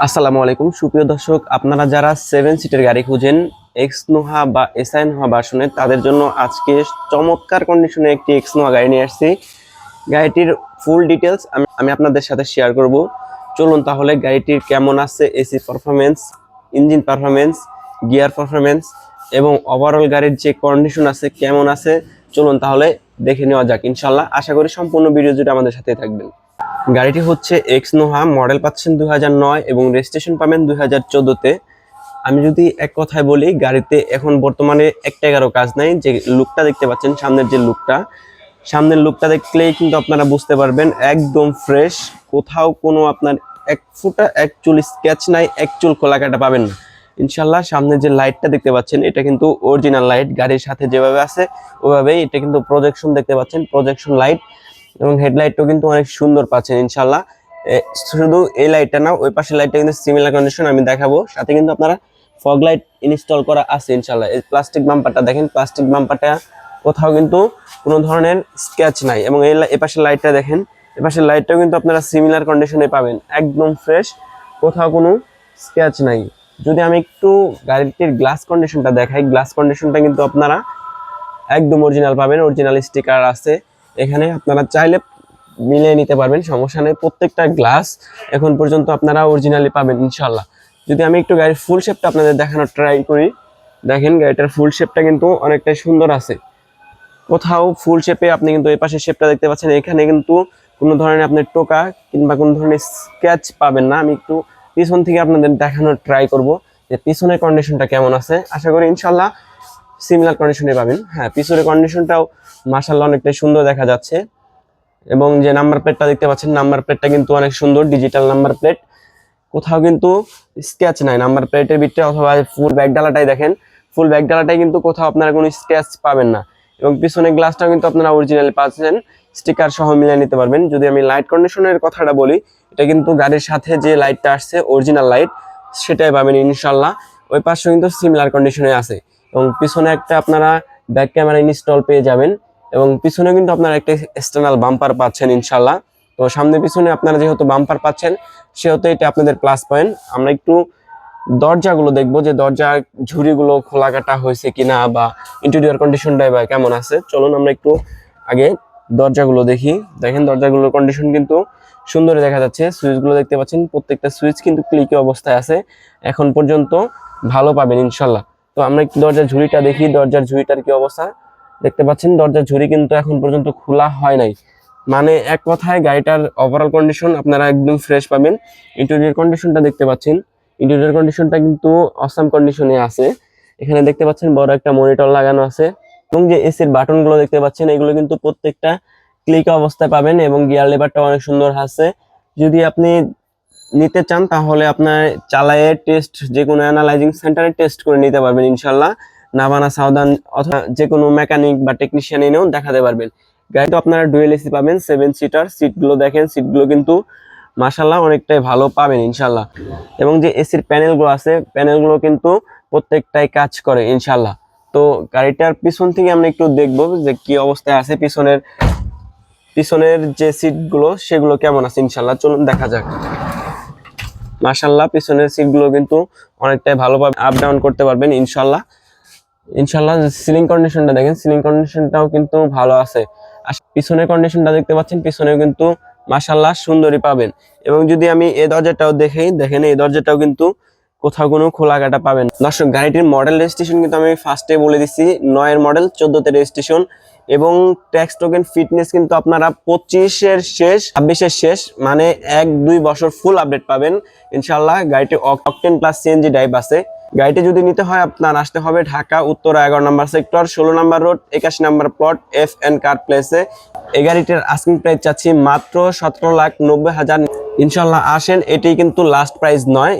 আসসালামু আলাইকুম সুপ্রিয় দর্শক, আপনারা যারা 7 সিটের গাড়ি খুঁজেন এক্স নোহা বা এসআই নোহা ভার্সনের, তাদের জন্য আজকে চমৎকার কন্ডিশনে একটি এক্স নোহা গাড়ি নিয়ে আসছি। গাড়িটির ফুল ডিটেলস আমি আপনাদের সাথে শেয়ার করব। চলুন তাহলে গাড়িটির কেমন আছে, AC performance, engine performance, gear performance এবং ওভারঅল গাড়ির যে কন্ডিশন আছে কেমন আছে, চলুন তাহলে দেখে নেওয়া যাক। ইনশাল্লাহ আশা করি সম্পূর্ণ ভিডিও জুড়ে আমাদের সাথে থাকবেন। গাড়িটি হচ্ছে এক্স নোহা, মডেল পাচ্ছেন 2009 এবং রেজিস্ট্রেশন পাবেন 2014-তে। আমি যদি এক কথায় বলি, গাড়িতে এখন বর্তমানে একটা এগারো কাজ নাই। যে লুকটা দেখতে পাচ্ছেন, সামনের লুকটা দেখলেই কিন্তু আপনারা বুঝতে পারবেন একদম ফ্রেশ। কোথাও কোনো আপনার এক ফুটা এক চুল স্কেচ নাই, এক চুল খোলা কাটা পাবেন না ইনশাল্লাহ। সামনে যে লাইটটা দেখতে পাচ্ছেন, এটা কিন্তু অরিজিনাল লাইট, গাড়ির সাথে যেভাবে আছে ওইভাবেই। এটা কিন্তু প্রজেকশন দেখতে পাচ্ছেন, প্রজেকশন লাইট, এবং হেডলাইটটাও কিন্তু অনেক সুন্দর পাচ্ছেন ইনশাল্লাহ। শুধু এই লাইটটা না, ওই পাশের লাইটটা কিন্তু সিমিলার কন্ডিশন আমি দেখাবো। সাথে কিন্তু আপনারা ফগ লাইট ইনস্টল করা আছে ইনশাল্লাহ। এই প্লাস্টিক বাম্পারটা দেখেন, প্লাস্টিক বাম্পারটা কোথাও কিন্তু কোনো ধরনের স্ক্র্যাচ নাই। এবং এই পাশের লাইটটা দেখেন, এই পাশের লাইটটাও কিন্তু আপনারা সিমিলার কন্ডিশনে পাবেন, একদম ফ্রেশ, কোথাও কোনো স্ক্র্যাচ নাই। যদি আমি একটু গাড়িটির গ্লাস কন্ডিশনটা দেখাই, গ্লাস কন্ডিশনটা কিন্তু আপনারা একদম অরিজিনাল পাবেন, অরিজিনাল স্টিকার আছে এখানে, আপনারা চাইলে মিলিয়ে নিতে পারবেন, সমস্যা নেই। প্রত্যেকটা গ্লাস এখন পর্যন্ত আপনারা অরিজিনালি পাবেন ইনশাল্লাহ। যদি আমি একটু গাড়ির ফুল শেপটা আপনাদের দেখানোর ট্রাই করি, দেখেন গাড়িটার ফুল শেপটা কিন্তু অনেকটাই সুন্দর আছে। কোথাও ফুল শেপে আপনি কিন্তু এই পাশের শেপটা দেখতে পাচ্ছেন, এখানে কিন্তু কোনো ধরনের আপনি টোকা কিংবা কোনো ধরনের স্কেচ পাবেন না। আমি একটু পিছন থেকে আপনাদের দেখানোর ট্রাই করব যে পিছনের কন্ডিশনটা কেমন আছে। আশা করি ইনশাল্লাহ সিমিলার কন্ডিশনে পাবেন। হ্যাঁ, পিছনের কন্ডিশনটাও মাশাআল্লাহ অনেকটাই সুন্দর দেখা যাচ্ছে। এবং যে নাম্বার প্লেটটা দেখতে পাচ্ছেন, নাম্বার প্লেটটা কিন্তু অনেক সুন্দর, ডিজিটাল নাম্বার প্লেট, কোথাও কিন্তু স্ক্র্যাচ নাই নাম্বার প্লেটের ভিতরে। অথবা ফুল ব্যাক ডালাটাই দেখেন, ফুল ব্যাক ডালাটাই কিন্তু কোথাও আপনারা কোনো স্ক্র্যাচ পাবেন না। এবং পিছনের গ্লাসটাও কিন্তু আপনারা অরিজিনালি পাচ্ছেন, স্টিকার সহ মিলিয়ে নিতে পারবেন। যদি আমি লাইট কন্ডিশনের কথাটা বলি, এটা কিন্তু গাড়ির সাথে যে লাইটটা আসছে অরিজিনাল লাইট, সেটাই পাবেন ইনশাল্লাহ। ওই পাশে কিন্তু সিমিলার কন্ডিশনে আছে। এবং পিছনে একটা আপনারা ব্যাক ক্যামেরা ইনস্টল পেয়ে যাবেন। এবং পিছনে কিন্তু আপনারা একটা এক্সটার্নাল বাম্পার পাচ্ছেন ইনশাল্লাহ। তো সামনে পিছনে আপনারা যেহেতু বাম্পার পাচ্ছেন, সেহেতু এটা আপনাদের প্লাস পয়েন্ট। আমরা একটু দরজাগুলো দেখবো, যে দরজা ঝুড়িগুলো খোলা কাটা হয়েছে কিনা, বা ইন্টেরিয়র কন্ডিশনটাই বা কেমন আছে। চলুন আমরা একটু আগে দরজাগুলো দেখি। দেখেন দরজাগুলোর কন্ডিশন কিন্তু সুন্দরই দেখা যাচ্ছে। সুইচগুলো দেখতে পাচ্ছেন, প্রত্যেকটা সুইচ কিন্তু ক্লিকে অবস্থায় আছে, এখন পর্যন্ত ভালো পাবেন ইনশাল্লাহ। তো আমরা একটু দরজার ঝুড়িটা দেখি, দরজার ঝুড়িটার কি অবস্থা দেখতে পাচ্ছেন। দরজার ঝুড়ি কিন্তু এখন পর্যন্ত খোলা হয় নাই, মানে এক কথায় গাড়িটার ওভারঅল কন্ডিশন আপনারা একদম ফ্রেশ পাবেন। ইন্টেরিয়র কন্ডিশনটা দেখতে পাচ্ছেন, ইন্টেরিয়র কন্ডিশনটা কিন্তু অসাম কন্ডিশনে আছে। এখানে দেখতে পাচ্ছেন বড় একটা মনিটর লাগানো আছে, এবং যে এসির বাটনগুলো দেখতে পাচ্ছেন, এগুলো কিন্তু প্রত্যেকটা ক্লিক অবস্থায় পাবেন। এবং গিয়ার লেভারটা অনেক সুন্দর আছে। যদি আপনি নিতে চান তাহলে আপনার চালায়ে টেস্ট, যে কোনো অ্যানালাইজিং সেন্টারে টেস্ট করে নিতে পারবেন ইনশাল্লাহ। নাভানা সাউদার্ন অথবা যে কোনো মেকানিক বা টেকনিশিয়ান এনেও দেখাতে পারবেন। গাড়ি তো আপনারা ডুয়েল এসি পাবেন, 7 সিটার। সিটগুলো দেখেন, সিটগুলো কিন্তু মাশাআল্লাহ অনেকটাই ভালো পাবেন ইনশাল্লাহ। এবং যে এসির প্যানেলগুলো আছে, প্যানেলগুলো কিন্তু প্রত্যেকটাই কাজ করে ইনশাল্লাহ। তো গাড়িটার পিছন থেকে আমরা একটু দেখবো যে কি অবস্থায় আছে, পিছনের যে সিটগুলো সেগুলো কেমন আছে ইনশাল্লাহ। চলুন দেখা যাক। মাশাআল্লাহ পিছনের সিটগুলো কিন্তু অনেকটাই ভালোভাবে আপ ডাউন করতে পারবেন ইনশাল্লাহ। সিলিং কন্ডিশনটা দেখেন, সিলিং কন্ডিশনটাও কিন্তু ভালো আছে। আর পিছনের কন্ডিশনটা দেখতে পাচ্ছেন, পিছনেও কিন্তু মাশাআল্লাহ সুন্দরই পাবেন। এবং যদি আমি এই দরজাটাও দেখেন, এই দরজাটাও কিন্তু কোথাও কোনো খোলা কাটা পাবেন। দর্শক, গাড়িটির মডেল রেজিস্ট্রেশন কিন্তু আমি ফার্স্টে বলে দিচ্ছি, 9-এর মডেল, 14-তে রেজিস্ট্রেশন। এবং ট্যাক্স টোকেন ফিটনেস কিন্তু আপনারা 25-এর শেষ, 26-এর শেষ, মানে 1-2 বছর ফুল আপডেট পাবেন ইনশাল্লাহ। গাড়িটি অকটেন প্লাস সিএনজি ড্রাইভ আছে। গাড়িটি যদি নিতে হয় আপনার আসতে হবে ঢাকা উত্তরা 11 নম্বর সেক্টর, 16 নম্বর রোড, 81 নম্বর প্লট, FN কার প্লেসে। এই গাড়িটির আস্কিং প্রাইস চাচ্ছি মাত্র 17,90,000। ইনশাল্লাহ আসেন, এটি কিন্তু লাস্ট প্রাইস নয়।